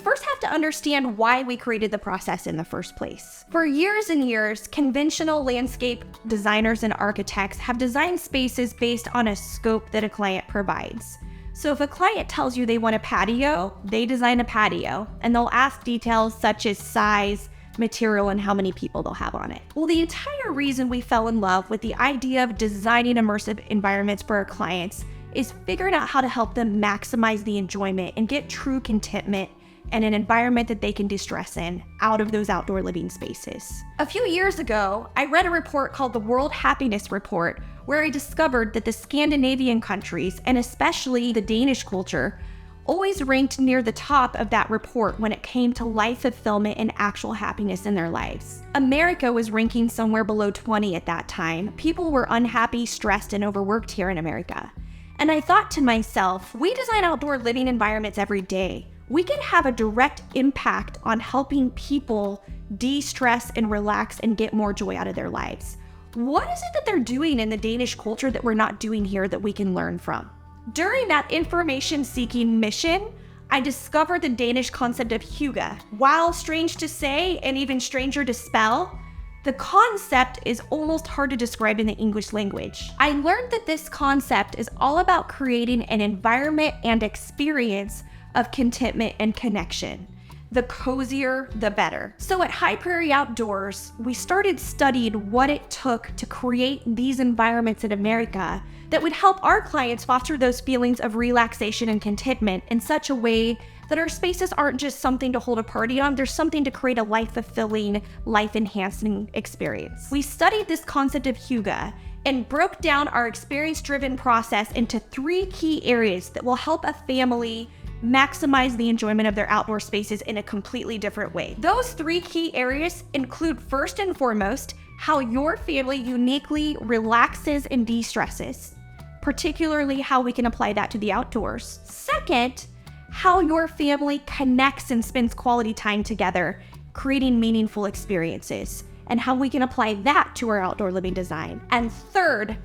you first have to understand why we created the process in the first place. For years and years, conventional landscape designers and architects have designed spaces based on a scope that a client provides. So if a client tells you they want a patio, they design a patio, and they'll ask details such as size, material, and how many people they'll have on it. Well, the entire reason we fell in love with the idea of designing immersive environments for our clients is figuring out how to help them maximize the enjoyment and get true contentment and an environment that they can de-stress in out of those outdoor living spaces. A few years ago, I read a report called the World Happiness Report, where I discovered that the Scandinavian countries, and especially the Danish culture, always ranked near the top of that report when it came to life fulfillment and actual happiness in their lives. America was ranking somewhere below 20 at that time. People were unhappy, stressed, and overworked here in America. And I thought to myself, we design outdoor living environments every day. We can have a direct impact on helping people de-stress and relax and get more joy out of their lives. What is it that they're doing in the Danish culture that we're not doing here that we can learn from? During that information-seeking mission, I discovered the Danish concept of hygge. While strange to say and even stranger to spell, the concept is almost hard to describe in the English language. I learned that this concept is all about creating an environment and experience of contentment and connection. The cozier, the better. So at High Prairie Outdoors, we started studying what it took to create these environments in America that would help our clients foster those feelings of relaxation and contentment in such a way that our spaces aren't just something to hold a party on, there's something to create a life-fulfilling, life-enhancing experience. We studied this concept of hygge and broke down our experience-driven process into 3 key areas that will help a family maximize the enjoyment of their outdoor spaces in a completely different way. Those 3 key areas include, first and foremost, how your family uniquely relaxes and de-stresses, particularly how we can apply that to the outdoors. Second, how your family connects and spends quality time together, creating meaningful experiences, and how we can apply that to our outdoor living design. And third,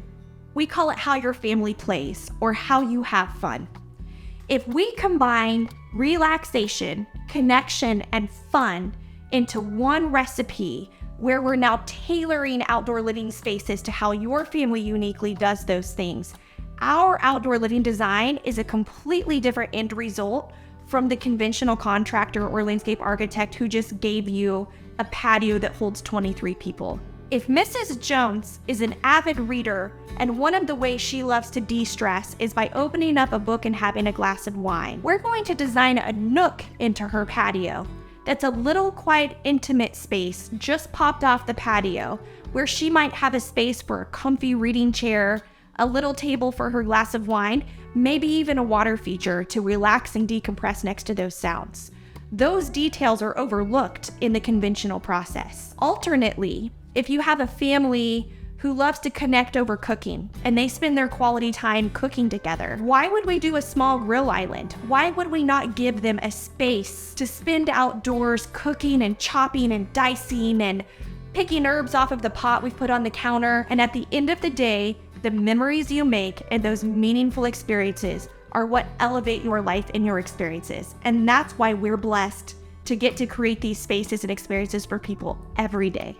we call it how your family plays, or how you have fun. If we combine relaxation, connection, and fun into one recipe where we're now tailoring outdoor living spaces to how your family uniquely does those things, our outdoor living design is a completely different end result from the conventional contractor or landscape architect who just gave you a patio that holds 23 people. If Mrs. Jones is an avid reader, and one of the ways she loves to de-stress is by opening up a book and having a glass of wine, we're going to design a nook into her patio that's a little quiet, intimate space just popped off the patio, where she might have a space for a comfy reading chair, a little table for her glass of wine, maybe even a water feature to relax and decompress next to those sounds. Those details are overlooked in the conventional process. Alternately, if you have a family who loves to connect over cooking and they spend their quality time cooking together, why would we do a small grill island? Why would we not give them a space to spend outdoors cooking and chopping and dicing and picking herbs off of the pot we've put on the counter? And at the end of the day, the memories you make and those meaningful experiences are what elevate your life and your experiences. And that's why we're blessed to get to create these spaces and experiences for people every day.